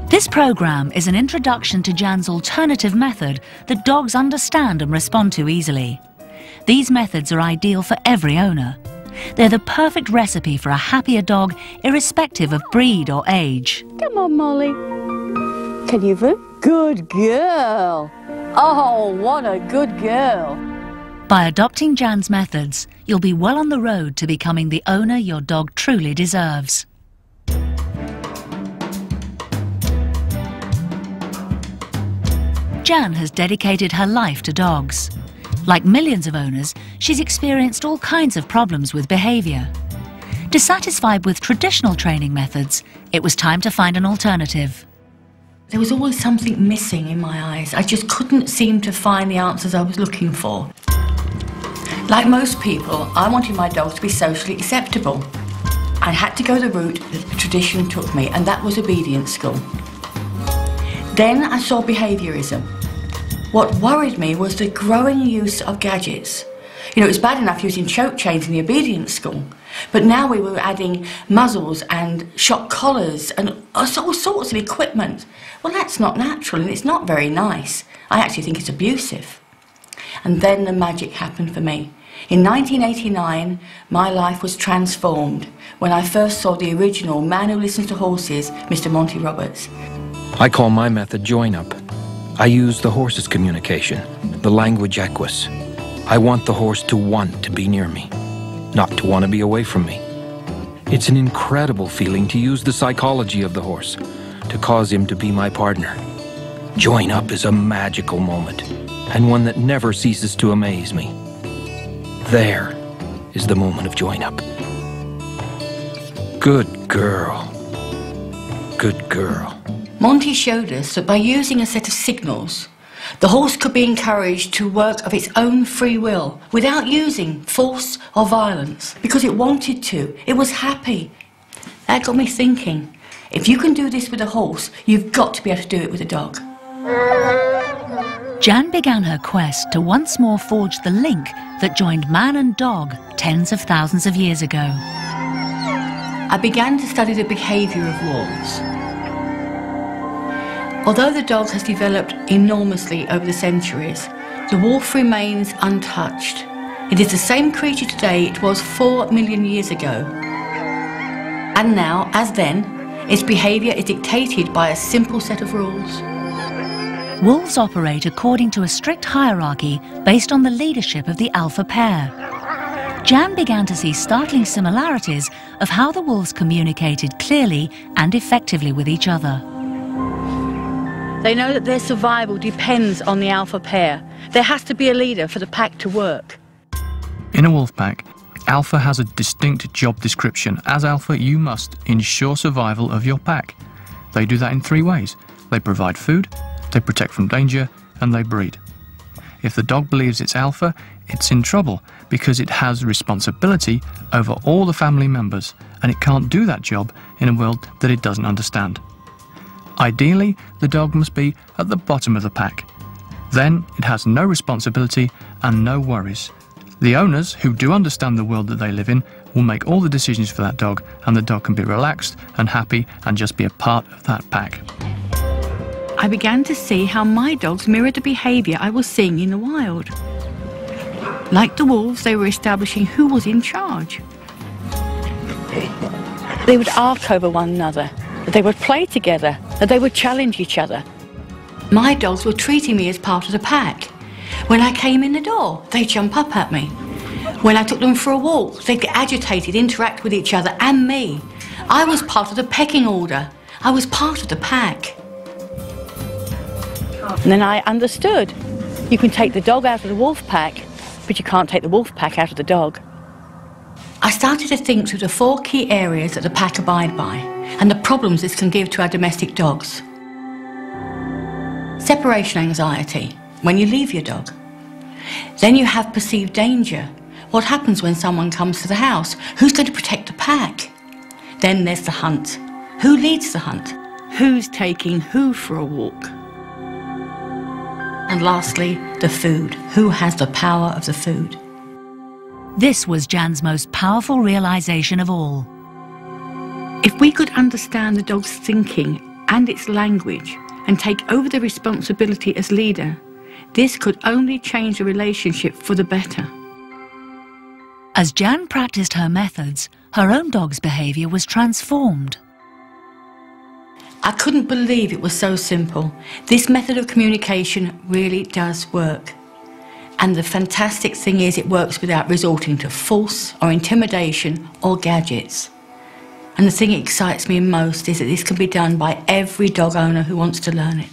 This programme is an introduction to Jan's alternative method that dogs understand and respond to easily. These methods are ideal for every owner. They're the perfect recipe for a happier dog, irrespective of breed or age. Come on, Molly. Can you vote? Good girl. Oh, what a good girl. By adopting Jan's methods, you'll be well on the road to becoming the owner your dog truly deserves. Jan has dedicated her life to dogs. Like millions of owners, she's experienced all kinds of problems with behaviour. Dissatisfied with traditional training methods, it was time to find an alternative. There was always something missing in my eyes. I just couldn't seem to find the answers I was looking for. Like most people, I wanted my dog to be socially acceptable. I had to go the route that tradition took me, and that was obedience school. Then I saw behaviourism. What worried me was the growing use of gadgets. You know, it was bad enough using choke chains in the obedience school, but now we were adding muzzles and shock collars and all sorts of equipment. Well, that's not natural and it's not very nice. I actually think it's abusive. And then the magic happened for me. In 1989, my life was transformed when I first saw the original Man Who Listens to Horses, Mr. Monty Roberts. I call my method join up. I use the horse's communication, the language equus. I want the horse to want to be near me, not to want to be away from me. It's an incredible feeling to use the psychology of the horse, to cause him to be my partner. Join up is a magical moment, and one that never ceases to amaze me. There is the moment of join up. Good girl. Good girl. Monty showed us that by using a set of signals, the horse could be encouraged to work of its own free will without using force or violence because it wanted to. It was happy. That got me thinking, if you can do this with a horse, you've got to be able to do it with a dog. Jan began her quest to once more forge the link that joined man and dog tens of thousands of years ago. I began to study the behaviour of wolves. Although the dog has developed enormously over the centuries, the wolf remains untouched. It is the same creature today it was 4 million years ago. And now, as then, its behaviour is dictated by a simple set of rules. Wolves operate according to a strict hierarchy based on the leadership of the alpha pair. Jan began to see startling similarities of how the wolves communicated clearly and effectively with each other. They know that their survival depends on the alpha pair. There has to be a leader for the pack to work. In a wolf pack, alpha has a distinct job description. As alpha, you must ensure survival of your pack. They do that in 3 ways. They provide food, they protect from danger, and they breed. If the dog believes it's alpha, it's in trouble because it has responsibility over all the family members, and it can't do that job in a world that it doesn't understand. Ideally, the dog must be at the bottom of the pack. Then it has no responsibility and no worries. The owners, who do understand the world that they live in, will make all the decisions for that dog, and the dog can be relaxed and happy and just be a part of that pack. I began to see how my dogs mirrored the behaviour I was seeing in the wild. Like the wolves, they were establishing who was in charge. They would arc over one another. They would play together, that they would challenge each other. My dogs were treating me as part of the pack. When I came in the door, they'd jump up at me. When I took them for a walk, they'd get agitated, interact with each other and me. I was part of the pecking order. I was part of the pack. And then I understood. You can take the dog out of the wolf pack, but you can't take the wolf pack out of the dog. I started to think through the 4 key areas that the pack abide by and the problems this can give to our domestic dogs. Separation anxiety, when you leave your dog. Then you have perceived danger. What happens when someone comes to the house? Who's going to protect the pack? Then there's the hunt. Who leads the hunt? Who's taking who for a walk? And lastly, the food. Who has the power of the food? This was Jan's most powerful realization of all. If we could understand the dog's thinking and its language and take over the responsibility as leader, this could only change the relationship for the better. As Jan practiced her methods, her own dog's behaviour was transformed. I couldn't believe it was so simple. This method of communication really does work. And the fantastic thing is it works without resorting to force or intimidation or gadgets. And the thing that excites me most is that this can be done by every dog owner who wants to learn it.